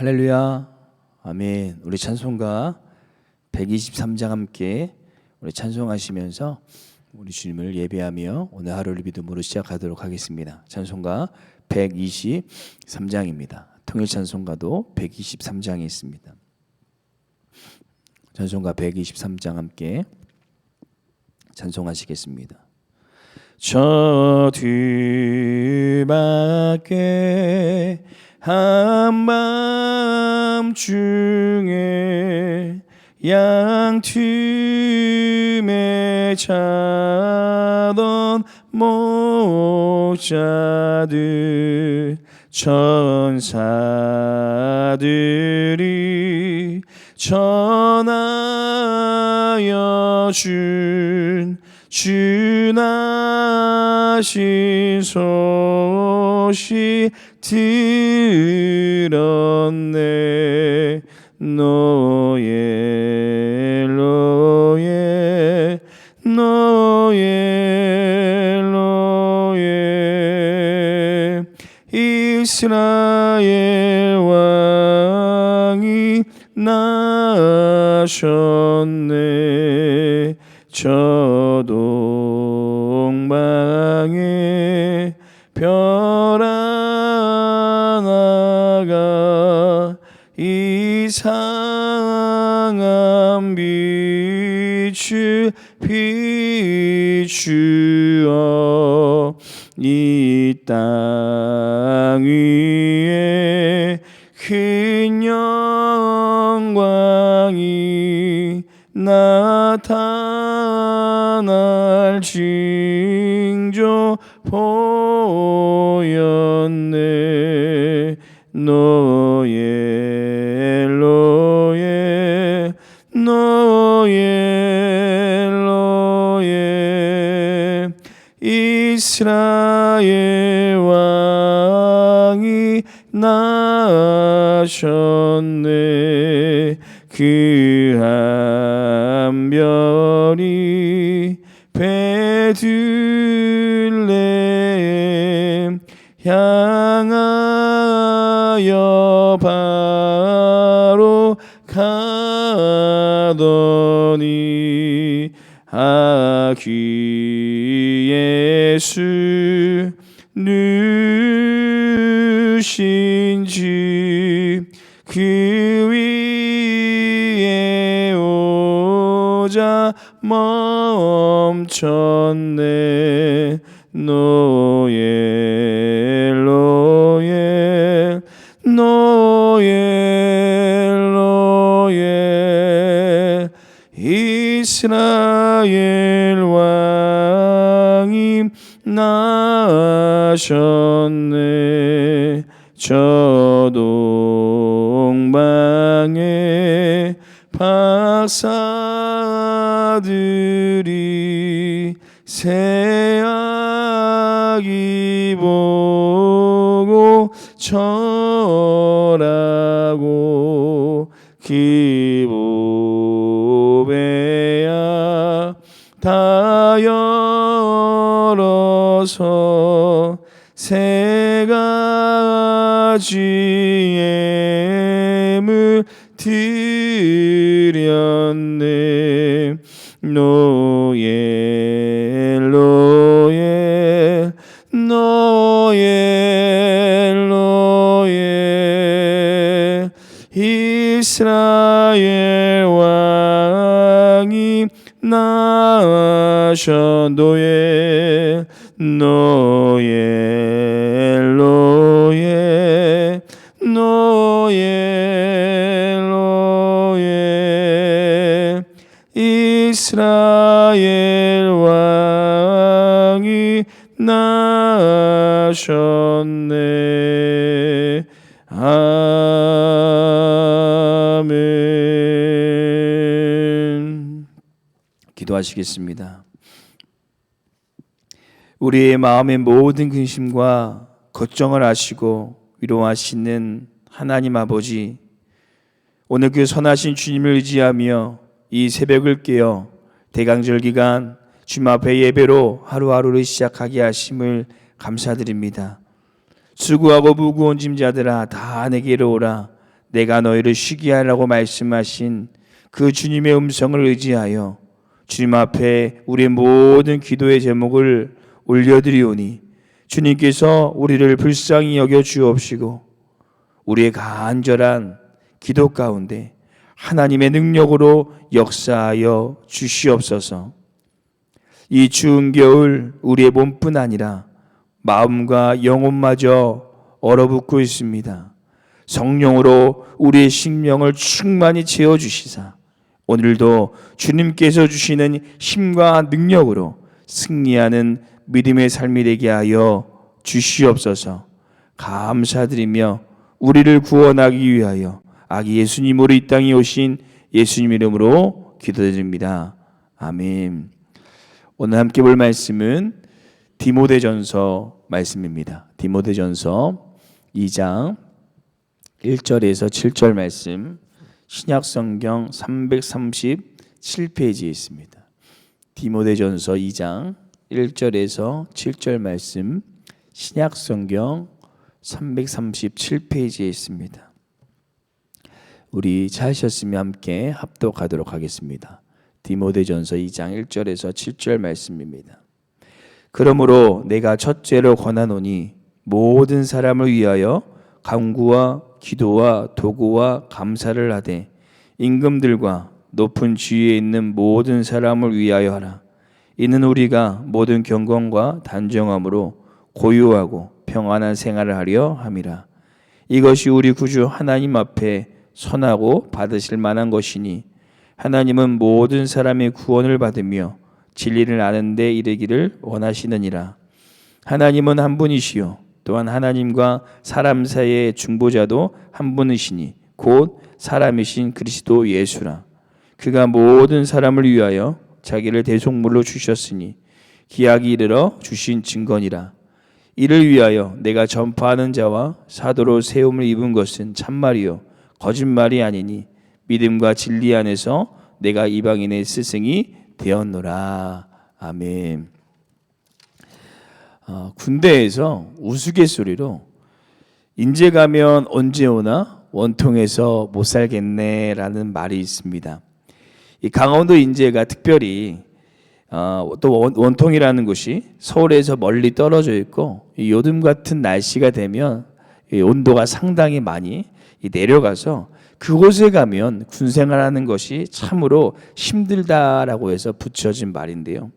할렐루야. 아멘. 우리 찬송가 123장 함께 우리 찬송하시면서 우리 주님을 예배하며 오늘 하루를 믿음으로 시작하도록 하겠습니다. 찬송가 123장입니다. 통일 찬송가도 123장이 있습니다. 찬송가 123장 함께 찬송하시겠습니다. 저 뒤밖에 한밤중에 양틈에 자던 목자들 천사들이 전하여 준 주나신 소식 들었네. 노예 이스라엘 왕이 나셨네. 저 동방에 별 하나가 이상한 빛을 비추어 이 땅 위에 큰 영광이 나타날 징조 보였네. 노예 이스라엘 왕이 나셨네. 그 한 별이 베들레헴 향하여 바로 가더니 아기 예수 누신 집 그 위에 오자 멈췄네. 노예 이스라엘 왕이 나셨네. 저 동방에 박사들이 새 아기 보고 절하고 기보배야 다 열어서 세 가지의 물 드렸네. 노예 이스라엘 왕이 나셔. 노예 이스라엘 왕이 나셨네. 아멘. 기도하시겠습니다. 우리의 마음의 모든 근심과 걱정을 아시고 위로하시는 하나님 아버지, 오늘 그 선하신 주님을 의지하며 이 새벽을 깨어 대강절 기간 주님 앞에 예배로 하루하루를 시작하게 하심을 감사드립니다. 수고하고 무거운 짐자들아 다 내게로 오라. 내가 너희를 쉬게 하라고 말씀하신 그 주님의 음성을 의지하여 주님 앞에 우리의 모든 기도의 제목을 올려드리오니 주님께서 우리를 불쌍히 여겨 주옵시고 우리의 간절한 기도 가운데 하나님의 능력으로 역사하여 주시옵소서. 이 추운 겨울 우리의 몸뿐 아니라 마음과 영혼마저 얼어붙고 있습니다. 성령으로 우리의 심령을 충만히 채워주시사 오늘도 주님께서 주시는 힘과 능력으로 승리하는 믿음의 삶이 되게 하여 주시옵소서. 감사드리며 우리를 구원하기 위하여 아기 예수님으로 이 땅에 오신 예수님 이름으로 기도드립니다. 아멘. 오늘 함께 볼 말씀은 디모데전서 말씀입니다. 디모데전서 2장 1절에서 7절 말씀, 신약성경 337페이지에 있습니다. 디모데전서 2장 1절에서 7절 말씀, 신약성경 337페이지에 있습니다. 우리 찾으셨으면 함께 합독하도록 하겠습니다. 디모데전서 2장 1절에서 7절 말씀입니다. 그러므로 내가 첫째로 권하노니 모든 사람을 위하여 간구와 기도와 도구와 감사를 하되 임금들과 높은 지위에 있는 모든 사람을 위하여 하라. 이는 우리가 모든 경건과 단정함으로 고요하고 평안한 생활을 하려 함이라. 이것이 우리 구주 하나님 앞에 선하고 받으실 만한 것이니 하나님은 모든 사람의 구원을 받으며 진리를 아는 데 이르기를 원하시느니라. 하나님은 한 분이시요 또한 하나님과 사람 사이의 중보자도 한 분이시니 곧 사람이신 그리스도 예수라. 그가 모든 사람을 위하여 자기를 대속물로 주셨으니 기약이 이르러 주신 증거니라. 이를 위하여 내가 전파하는 자와 사도로 세움을 입은 것은 참말이요 거짓말이 아니니 믿음과 진리 안에서 내가 이방인의 스승이 되었노라. 아멘. 군대에서 우스갯소리로 인제 가면 언제 오나 원통해서 못 살겠네라는 말이 있습니다. 이 강원도 인제가 특별히 또 원통이라는 곳이 서울에서 멀리 떨어져 있고 요즘 같은 날씨가 되면 온도가 상당히 많이 내려가서 그곳에 가면 군생활하는 것이 참으로 힘들다라고 해서 붙여진 말인데요.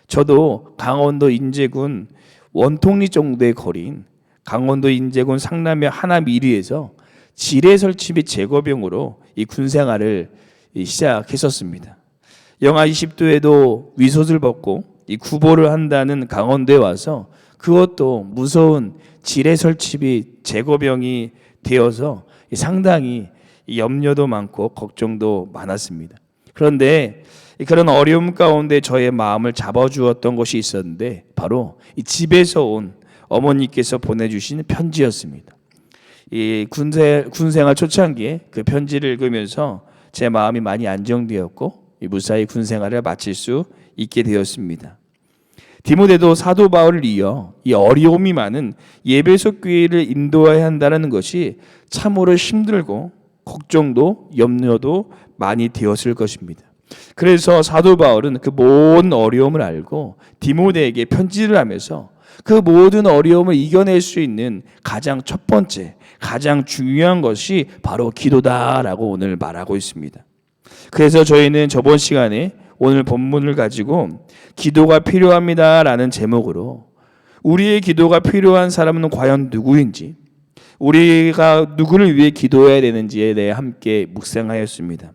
저도 강원도 인제군 원통리 정도의 거리인 강원도 인제군 상남면 하남이리에서 지뢰 설치 및 제거병으로 이 군생활을 시작했었습니다. 영하 20도에도 위솥을 벗고 이 구보를 한다는 강원도에 와서 그것도 무서운 지뢰 설치 및 제거병이 되어서 상당히 염려도 많고 걱정도 많았습니다. 그런데 그런 어려움 가운데 저의 마음을 잡아주었던 것이 있었는데 바로 이 집에서 온 어머니께서 보내주신 편지였습니다. 이 군생활 초창기에 그 편지를 읽으면서 제 마음이 많이 안정되었고 무사히 군생활을 마칠 수 있게 되었습니다. 디모데도 사도 바울을 이어 이 어려움이 많은 예배소 교회를 인도해야 한다는 것이 참으로 힘들고 걱정도 염려도 많이 되었을 것입니다. 그래서 사도 바울은 그 모든 어려움을 알고 디모데에게 편지를 하면서 그 모든 어려움을 이겨낼 수 있는 가장 첫 번째, 가장 중요한 것이 바로 기도다라고 오늘 말하고 있습니다. 그래서 저희는 저번 시간에 오늘 본문을 가지고 기도가 필요합니다라는 제목으로 우리의 기도가 필요한 사람은 과연 누구인지, 우리가 누구를 위해 기도해야 되는지에 대해 함께 묵상하였습니다.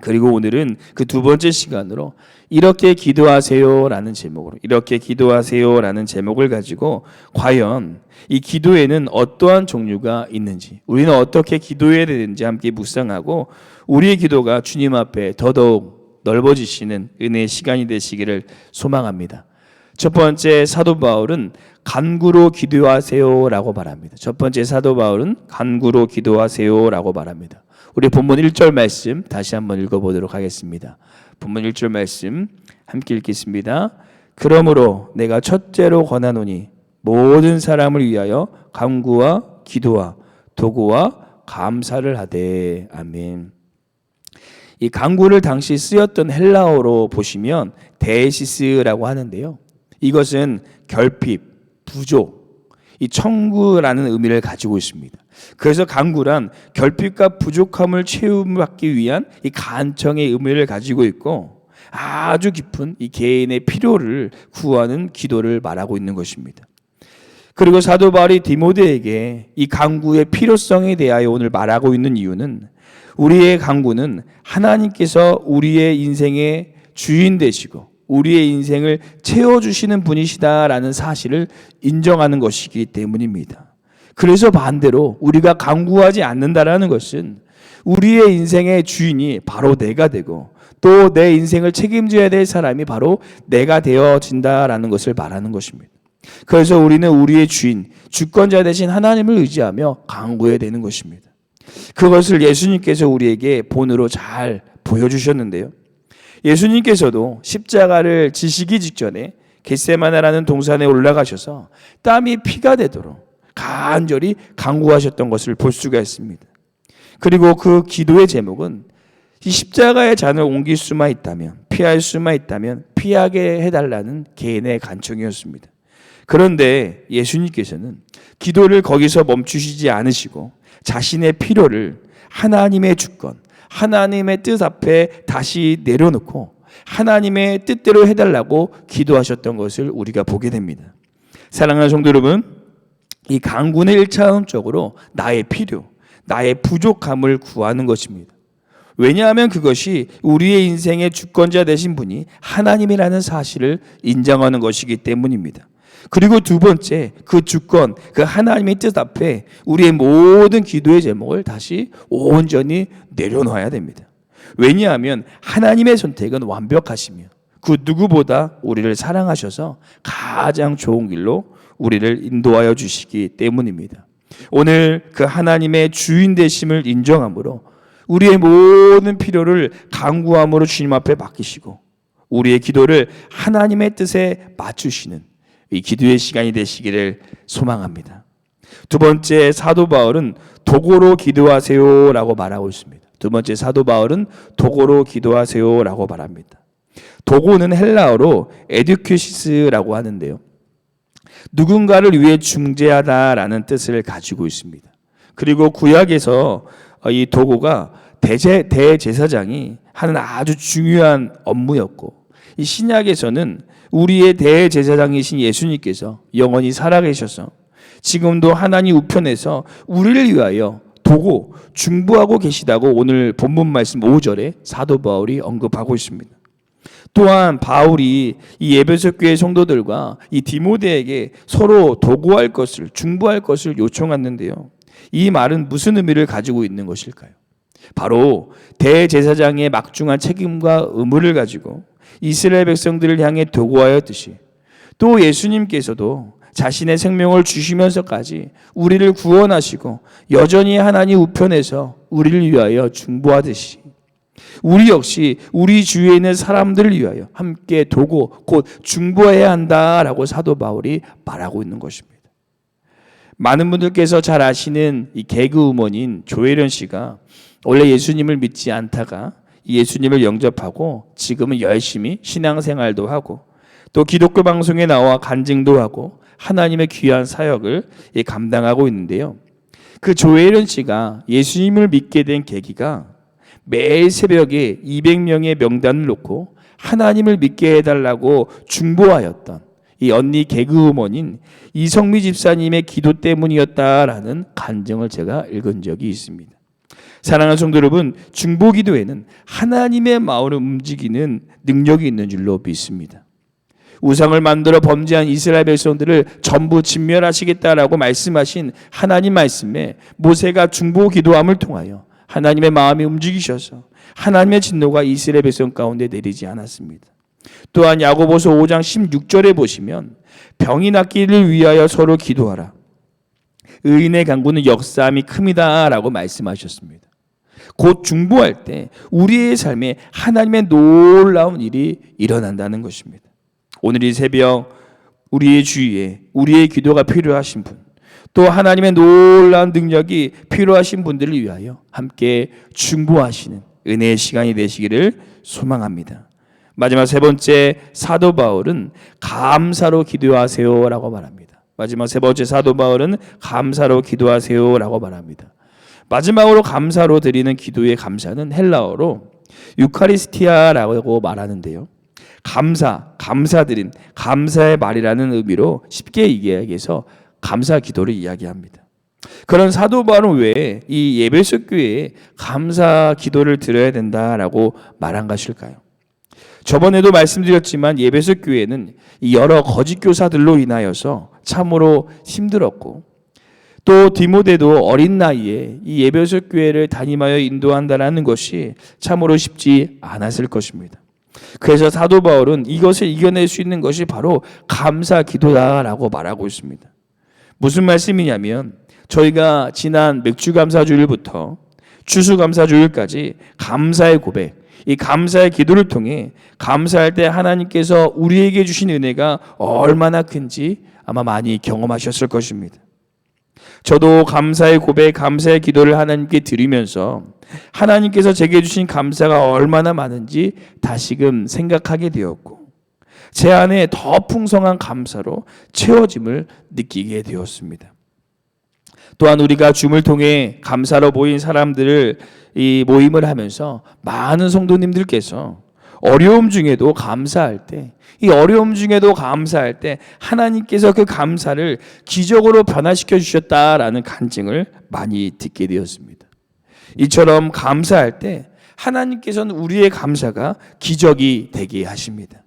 그리고 오늘은 그 두 번째 시간으로 이렇게 기도하세요라는 제목으로 이렇게 기도하세요라는 제목을 가지고 과연 이 기도에는 어떠한 종류가 있는지, 우리는 어떻게 기도해야 되는지 함께 묵상하고 우리의 기도가 주님 앞에 더더욱 넓어지시는 은혜의 시간이 되시기를 소망합니다. 첫 번째 사도 바울은 간구로 기도하세요라고 말합니다. 첫 번째 사도 바울은 간구로 기도하세요라고 말합니다. 우리 본문 1절 말씀 다시 한번 읽어보도록 하겠습니다. 본문 1절 말씀 함께 읽겠습니다. 그러므로 내가 첫째로 권하노니 모든 사람을 위하여 간구와 기도와 도구와 감사를 하되. 아멘. 이 강구를 당시 쓰였던 헬라어로 보시면 데시스라고 하는데요. 이것은 결핍, 부족, 이 청구라는 의미를 가지고 있습니다. 그래서 강구란 결핍과 부족함을 채움받기 위한 이 간청의 의미를 가지고 있고 아주 깊은 이 개인의 필요를 구하는 기도를 말하고 있는 것입니다. 그리고 사도 바울이 디모데에게 이 강구의 필요성에 대하여 오늘 말하고 있는 이유는 우리의 강구는 하나님께서 우리의 인생의 주인 되시고 우리의 인생을 채워주시는 분이시다라는 사실을 인정하는 것이기 때문입니다. 그래서 반대로 우리가 강구하지 않는다라는 것은 우리의 인생의 주인이 바로 내가 되고 또 내 인생을 책임져야 될 사람이 바로 내가 되어진다라는 것을 말하는 것입니다. 그래서 우리는 우리의 주인, 주권자 되신 하나님을 의지하며 강구해야 되는 것입니다. 그것을 예수님께서 우리에게 본으로 잘 보여주셨는데요. 예수님께서도 십자가를 지시기 직전에 겟세마네라는 동산에 올라가셔서 땀이 피가 되도록 간절히 간구하셨던 것을 볼 수가 있습니다. 그리고 그 기도의 제목은 이 십자가의 잔을 옮길 수만 있다면, 피할 수만 있다면 피하게 해달라는 개인의 간청이었습니다. 그런데 예수님께서는 기도를 거기서 멈추시지 않으시고 자신의 필요를 하나님의 주권, 하나님의 뜻 앞에 다시 내려놓고 하나님의 뜻대로 해달라고 기도하셨던 것을 우리가 보게 됩니다. 사랑하는 성도 여러분, 이 강구는 1차원적으로 나의 필요, 나의 부족함을 구하는 것입니다. 왜냐하면 그것이 우리의 인생의 주권자 되신 분이 하나님이라는 사실을 인정하는 것이기 때문입니다. 그리고 두 번째, 그 주권, 그 하나님의 뜻 앞에 우리의 모든 기도의 제목을 다시 온전히 내려놓아야 됩니다. 왜냐하면 하나님의 선택은 완벽하시며 그 누구보다 우리를 사랑하셔서 가장 좋은 길로 우리를 인도하여 주시기 때문입니다. 오늘 그 하나님의 주인 되심을 인정함으로 우리의 모든 필요를 간구함으로 주님 앞에 맡기시고 우리의 기도를 하나님의 뜻에 맞추시는 이 기도의 시간이 되시기를 소망합니다. 두 번째, 사도 바울은 도고로 기도하세요라고 말하고 있습니다. 두 번째, 사도 바울은 도고로 기도하세요라고 말합니다. 도고는 헬라어로 에듀큐시스라고 하는데요. 누군가를 위해 중재하다라는 뜻을 가지고 있습니다. 그리고 구약에서 이 도고가 대제사장이 하는 아주 중요한 업무였고, 이 신약에서는 우리의 대제사장이신 예수님께서 영원히 살아계셔서 지금도 하나님 우편에서 우리를 위하여 도고 중보하고 계시다고 오늘 본문 말씀 5절에 사도 바울이 언급하고 있습니다. 또한 바울이 이 에베소 교회 성도들과 이 디모데에게 서로 도구할 것을, 중보할 것을 요청했는데요. 이 말은 무슨 의미를 가지고 있는 것일까요? 바로 대제사장의 막중한 책임과 의무를 가지고 이스라엘 백성들을 향해 도구하였듯이 또 예수님께서도 자신의 생명을 주시면서까지 우리를 구원하시고 여전히 하나님 우편에서 우리를 위하여 중보하듯이 우리 역시 우리 주위에 있는 사람들을 위하여 함께 도고 곧 중보해야 한다라고 사도 바울이 말하고 있는 것입니다. 많은 분들께서 잘 아시는 이 개그우먼인 조혜련 씨가 원래 예수님을 믿지 않다가 예수님을 영접하고 지금은 열심히 신앙생활도 하고 또 기독교 방송에 나와 간증도 하고 하나님의 귀한 사역을 감당하고 있는데요. 그 조혜련 씨가 예수님을 믿게 된 계기가 매일 새벽에 200명의 명단을 놓고 하나님을 믿게 해달라고 중보하였던 이 언니 개그우먼인 이성미 집사님의 기도 때문이었다라는 간증을 제가 읽은 적이 있습니다. 사랑하는 성도 여러분, 중보 기도에는 하나님의 마음을 움직이는 능력이 있는 줄로 믿습니다. 우상을 만들어 범죄한 이스라엘 백성들을 전부 진멸하시겠다라고 말씀하신 하나님 말씀에 모세가 중보 기도함을 통하여 하나님의 마음이 움직이셔서 하나님의 진노가 이스라엘 백성 가운데 내리지 않았습니다. 또한 야고보서 5장 16절에 보시면 병이 낫기를 위하여 서로 기도하라. 의인의 간구는 역사함이 큽니다 라고 말씀하셨습니다. 곧 중보할 때 우리의 삶에 하나님의 놀라운 일이 일어난다는 것입니다. 오늘 이 새벽 우리의 주위에 우리의 기도가 필요하신 분, 또 하나님의 놀라운 능력이 필요하신 분들을 위하여 함께 중보하시는 은혜의 시간이 되시기를 소망합니다. 마지막 세 번째, 사도 바울은 감사로 기도하세요라고 말합니다. 마지막 세 번째, 사도 바울은 감사로 기도하세요라고 말합니다. 마지막으로 감사로 드리는 기도의 감사는 헬라어로 유카리스티아라고 말하는데요. 감사드림, 감사의 말이라는 의미로 쉽게 이야기해서 감사 기도를 이야기합니다. 그런 사도 바울은 왜 이 에베소 교회에 감사 기도를 드려야 된다라고 말한 것일까요? 저번에도 말씀드렸지만 에베소 교회는 여러 거짓 교사들로 인하여서 참으로 힘들었고, 또 디모데도 어린 나이에 이 에베소 교회를 담임하여 인도한다라는 것이 참으로 쉽지 않았을 것입니다. 그래서 사도 바울은 이것을 이겨낼 수 있는 것이 바로 감사 기도다라고 말하고 있습니다. 무슨 말씀이냐면, 저희가 지난 맥주감사주일부터 추수감사주일까지 감사의 고백, 이 감사의 기도를 통해 감사할 때 하나님께서 우리에게 주신 은혜가 얼마나 큰지 아마 많이 경험하셨을 것입니다. 저도 감사의 고백, 감사의 기도를 하나님께 드리면서 하나님께서 제게 주신 감사가 얼마나 많은지 다시금 생각하게 되었고, 제 안에 더 풍성한 감사로 채워짐을 느끼게 되었습니다. 또한 우리가 줌을 통해 감사로 모인 사람들을 이 모임을 하면서 많은 성도님들께서 어려움 중에도 감사할 때, 이 어려움 중에도 감사할 때 하나님께서 그 감사를 기적으로 변화시켜 주셨다라는 간증을 많이 듣게 되었습니다. 이처럼 감사할 때 하나님께서는 우리의 감사가 기적이 되게 하십니다.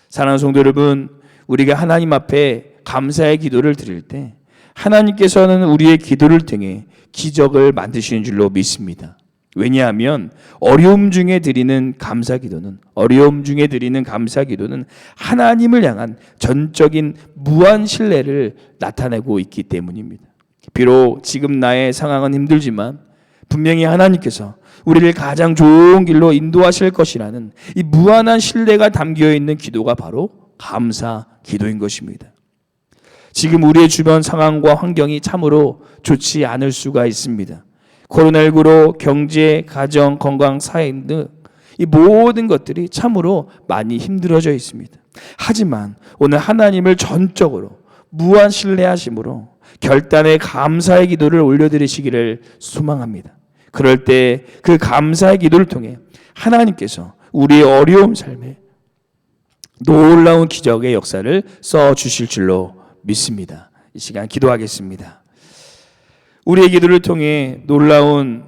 사랑하는 성도 여러분, 우리가 하나님 앞에 감사의 기도를 드릴 때 하나님께서는 우리의 기도를 통해 기적을 만드시는 줄로 믿습니다. 왜냐하면 어려움 중에 드리는 감사 기도는 하나님을 향한 전적인 무한 신뢰를 나타내고 있기 때문입니다. 비록 지금 나의 상황은 힘들지만 분명히 하나님께서 우리를 가장 좋은 길로 인도하실 것이라는 이 무한한 신뢰가 담겨 있는 기도가 바로 감사 기도인 것입니다. 지금 우리의 주변 상황과 환경이 참으로 좋지 않을 수가 있습니다. 코로나19로 경제, 가정, 건강, 사회 등 이 모든 것들이 참으로 많이 힘들어져 있습니다. 하지만 오늘 하나님을 전적으로 무한 신뢰하심으로 결단의 감사의 기도를 올려드리시기를 소망합니다. 그럴 때 그 감사의 기도를 통해 하나님께서 우리의 어려운 삶에 놀라운 기적의 역사를 써주실 줄로 믿습니다. 이 시간 기도하겠습니다. 우리의 기도를 통해 놀라운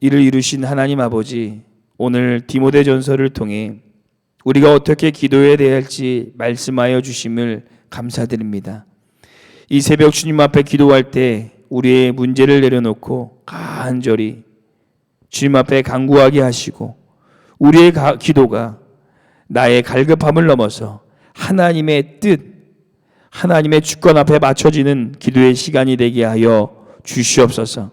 일을 이루신 하나님 아버지, 오늘 디모데전서를 통해 우리가 어떻게 기도해야 할지 말씀하여 주심을 감사드립니다. 이 새벽 주님 앞에 기도할 때 우리의 문제를 내려놓고 간절히 주님 앞에 간구하게 하시고, 우리의 기도가 나의 갈급함을 넘어서 하나님의 뜻, 하나님의 주권 앞에 맞춰지는 기도의 시간이 되게 하여 주시옵소서.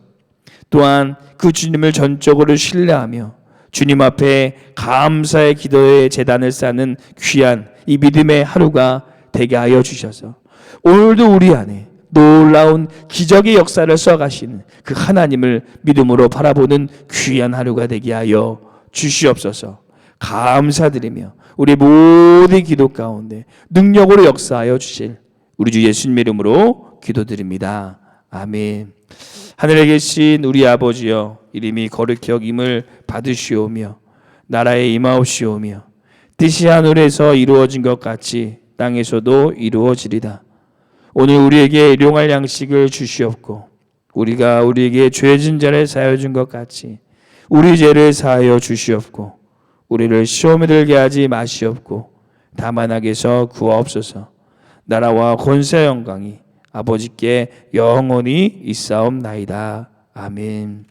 또한 그 주님을 전적으로 신뢰하며 주님 앞에 감사의 기도의 제단을 쌓는 귀한 이 믿음의 하루가 되게 하여 주셔서 오늘도 우리 안에 놀라운 기적의 역사를 써가시는 그 하나님을 믿음으로 바라보는 귀한 하루가 되게 하여 주시옵소서. 감사드리며 우리 모든 기도 가운데 능력으로 역사하여 주실 우리 주 예수님 이름으로 기도드립니다. 아멘. 하늘에 계신 우리 아버지여, 이름이 거룩히 여김을 받으시오며 나라에 임하옵시오며 뜻이 하늘에서 이루어진 것 같이 땅에서도 이루어지리다. 오늘 우리에게 일용할 양식을 주시옵고 우리가 우리에게 죄진 자를 사하여 준 것 같이 우리 죄를 사하여 주시옵고 우리를 시험에 들게 하지 마시옵고 다만 악에서 구하옵소서. 나라와 권세 영광이 아버지께 영원히 있사옵나이다. 아멘.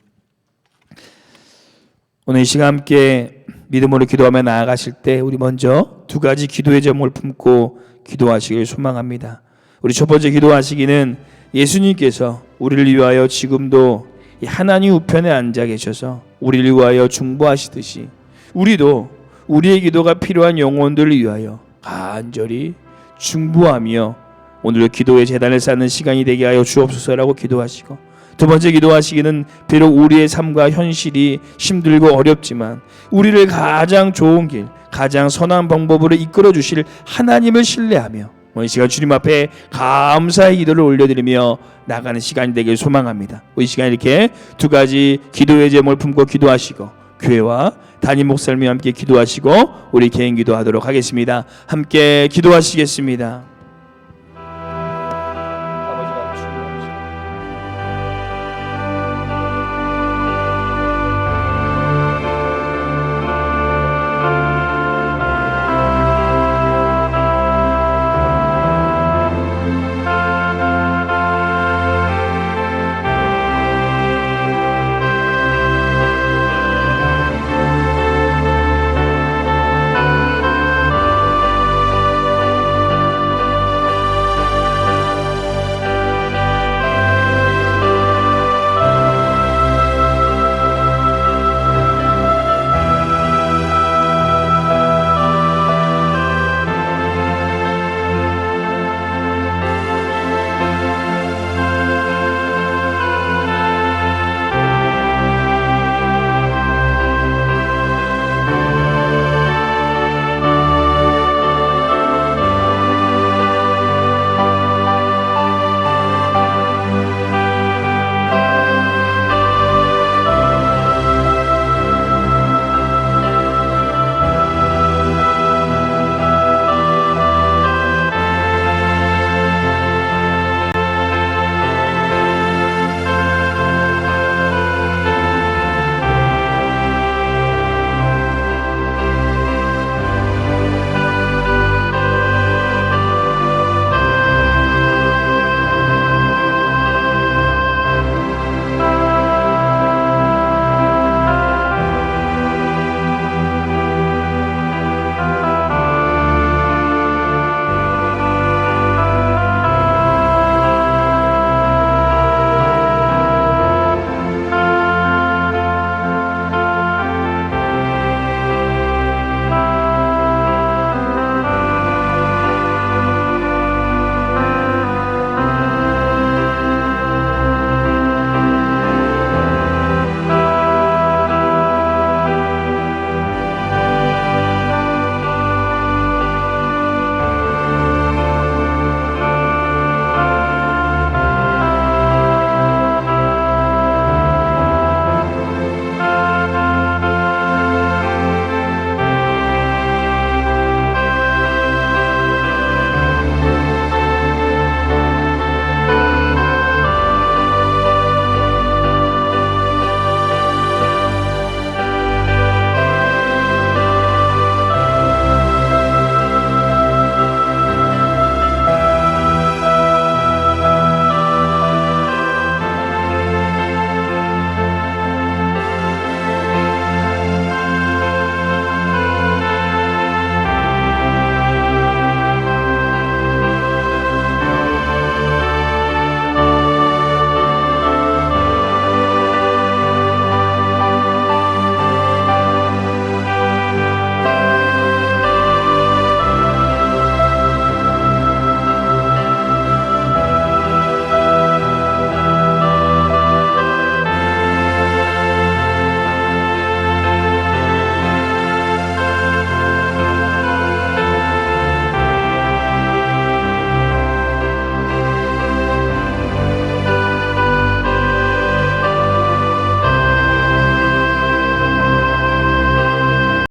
오늘 이 시간 함께 믿음으로 기도하며 나아가실 때 우리 먼저 두 가지 기도의 제목을 품고 기도하시길 소망합니다. 우리 첫 번째 기도하시기는 예수님께서 우리를 위하여 지금도 하나님 우편에 앉아 계셔서 우리를 위하여 중보하시듯이 우리도 우리의 기도가 필요한 영혼들을 위하여 간절히 중보하며 오늘도 기도의 제단을 쌓는 시간이 되게 하여 주옵소서라고 기도하시고, 두 번째 기도하시기는 비록 우리의 삶과 현실이 힘들고 어렵지만 우리를 가장 좋은 길, 가장 선한 방법으로 이끌어 주실 하나님을 신뢰하며 이 시간 주님 앞에 감사의 기도를 올려드리며 나가는 시간이 되길 소망합니다. 이 시간 이렇게 두 가지 기도의 제목을 품고 기도하시고, 교회와 담임 목사님이 함께 기도하시고 우리 개인 기도하도록 하겠습니다. 함께 기도하시겠습니다.